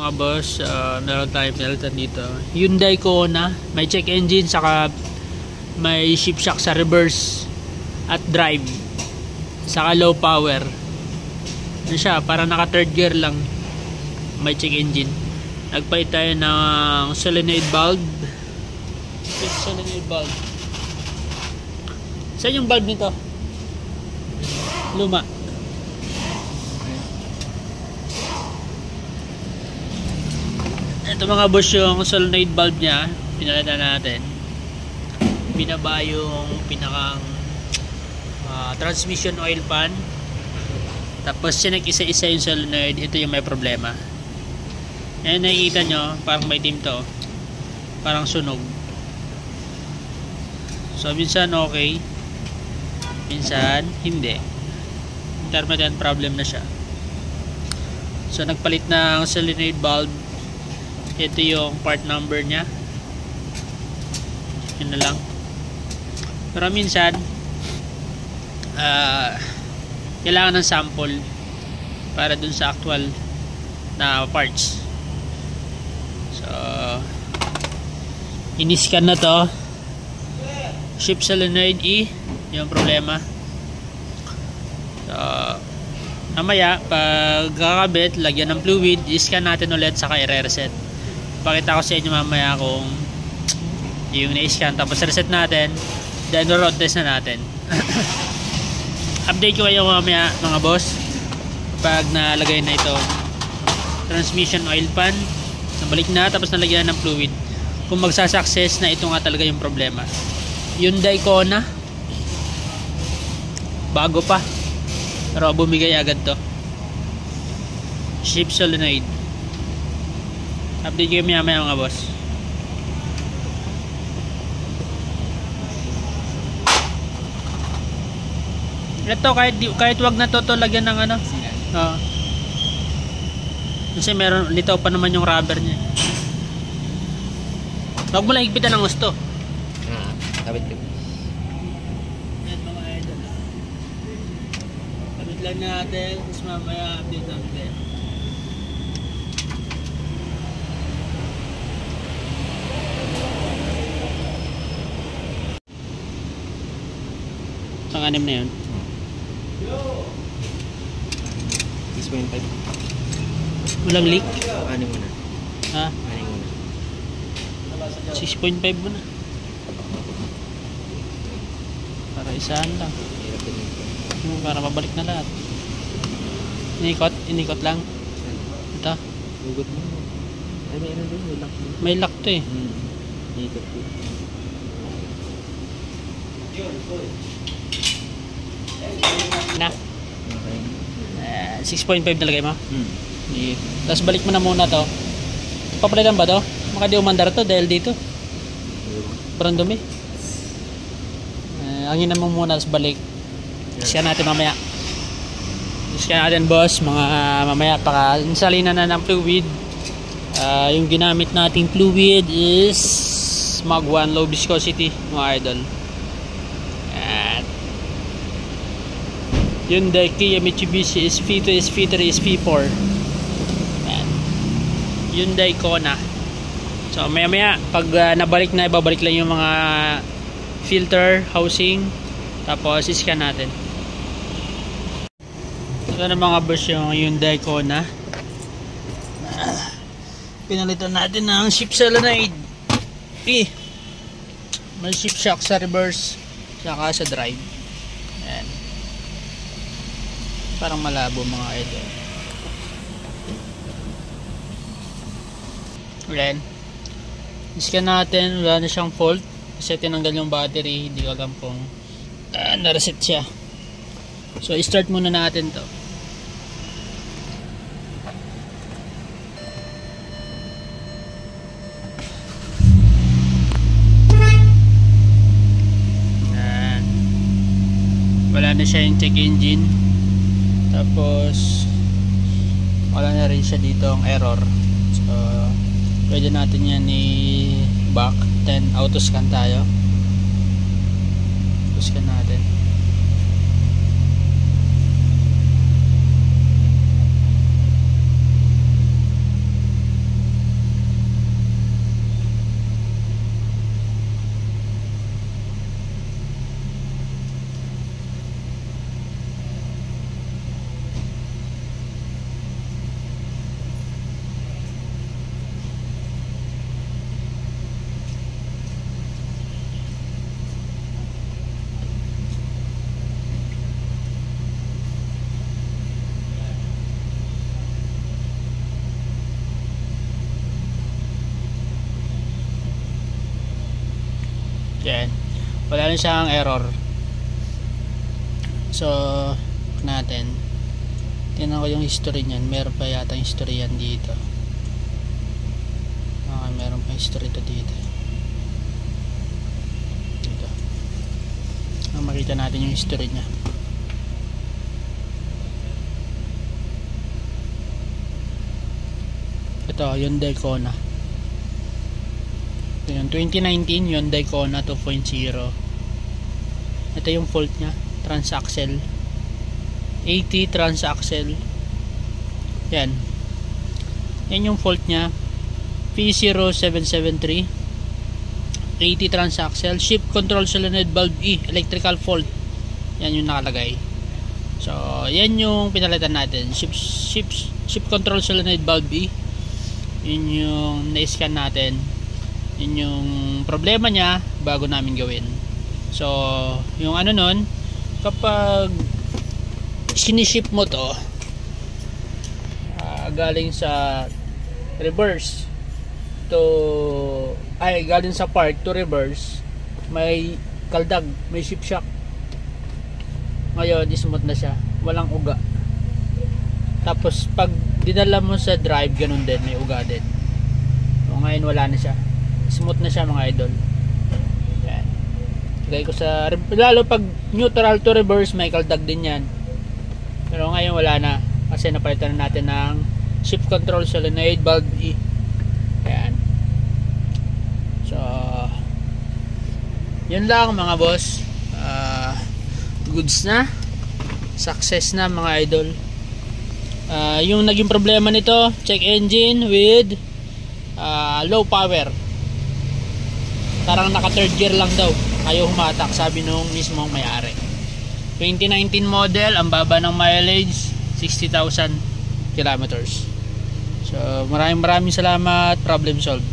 mga boss, meron tayong pinalitan dito. Hyundai Kona, may check engine, saka may shift shock sa reverse at drive, saka low power. Ano siya, para naka third gear lang. May check engine. Nagpalit tayo ng solenoid bulb. Solenoid bulb. Saan yung bulb nito? Luma. Ito mga boss, yung solenoid bulb nya, pinalitan natin. Binaba yung pinakang transmission oil pan. Tapos sinek isa-isa yung solenoid. Ito yung may problema. Ayan, nakikita nyo, parang may itim to, parang sunog. So minsan okay, minsan hindi. Intermittent problem na siya. So nagpalit ng solenoid bulb. Ito yung part number nya. Yun na lang. Pero minsan kailangan ng sample para dun sa actual na parts. So iniscan na to. Shift solenoid E yung problema. So mamaya pag kakabit, lagyan ng fluid, iscan natin ulit, saka i-reset. Pakita ko sa inyo mamaya kung yung na-scan, tapos reset natin, then road test na natin. Update ko kayo mamaya mga boss pag nalagay na ito transmission oil pan, nabalik na, tapos nalagyan ng fluid, kung magsasuccess na ito nga talaga yung problema. Hyundai Kona, bago pa pero bumigay agad to. Shift solenoid. Update kayo maya mga boss. Ito kahit wag na to lagyan ng ano. Kasi meron litaw pa naman yung rubber niya. Wag mo lang higpitan ng gusto. Kabit ko. Yan mga idol. Kabit lang natin, tapos mamaya update natin. Ang anim na yun. 6.5. Walang leak? Anim mo na. Ha? Anim mo na. 6.5 mo na. Para isahan lang. Para mabalik na lahat. Inikot lang. Ito. Hugot mo. Ay, may ano doon. May lock mo. May lock to eh. Inikot ko. Na. Okay. 6.5 nalagay mo? Tapos balik mo na muna to. Papalitan ba to? Maka di umandar to dahil dito. Parang dumi. Hanginan mo muna, tapos balik. Iskan natin mamaya. Iskan natin boss. Mga mamaya paka-insalina na ng fluid. Yung ginamit nating fluid is Mag 1 low viscosity mga idol. Hyundai, Kia, Mitsubishi, SP2, SP3, SP4. Ayan. Hyundai Kona. So maya pag nabalik na, ibabalik lang yung mga filter, housing, tapos iscan natin. Ito na mga boss yung Hyundai Kona. Pinalitan natin ng shift solenoid. May shift shock sa reverse, saka sa drive. Ayan. Parang malabo mga idol. Then iscan natin, wala na siyang fault kasi tinanggal yung battery. Hindi ko alam kung na-reset siya. So i-start muna natin to. Ayan. Wala na siya yung check engine. Tapos wala na rin siya dito ang error. So pwede natin yan i-back, then auto scan tayo. Auto scan natin. Yan. Wala na siyang error. So, natin. Tingnan ko yung history niyan. Meron pa yata yung history yan dito. Okay, meron pa history to dito. Dito. Makita natin yung history niya. Ito, Hyundai Kona. Ito yung 2019 Hyundai Kona 2.0. Ito yung fault niya, transaxle. 80 transaxle. Yan. Yan yung fault niya. P0773. 80 transaxle. Shift control solenoid valve E, electrical fault. Yan yung nakalagay. So, yan yung pinalitan natin. Shift control solenoid valve E. Yun yung na-scan natin. Yun yung problema niya bago namin gawin. So, yung ano nun, kapag siniship mo to galing sa reverse to galing sa park to reverse, may kaldag, may shift shock. Ngayon, smooth na siya, walang uga. Tapos pag dinala mo sa drive, ganun din, may uga din. So, ngayon wala na siya, smooth na siya mga idol. Yan. Lagay ko sa, lalo pag neutral to reverse, may kaldag din yan. Pero ngayon wala na, kasi napalitan na natin ng shift control solenoid valve E. Ayan. So, yun lang mga boss. Goods na, success na mga idol. Yung naging problema nito, check engine with low power. Parang naka third gear lang daw, ayaw humatak, sabi nung mismong may-ari. 2019 model, ang baba ng mileage, 60,000 kilometers. So maraming salamat, problem solved.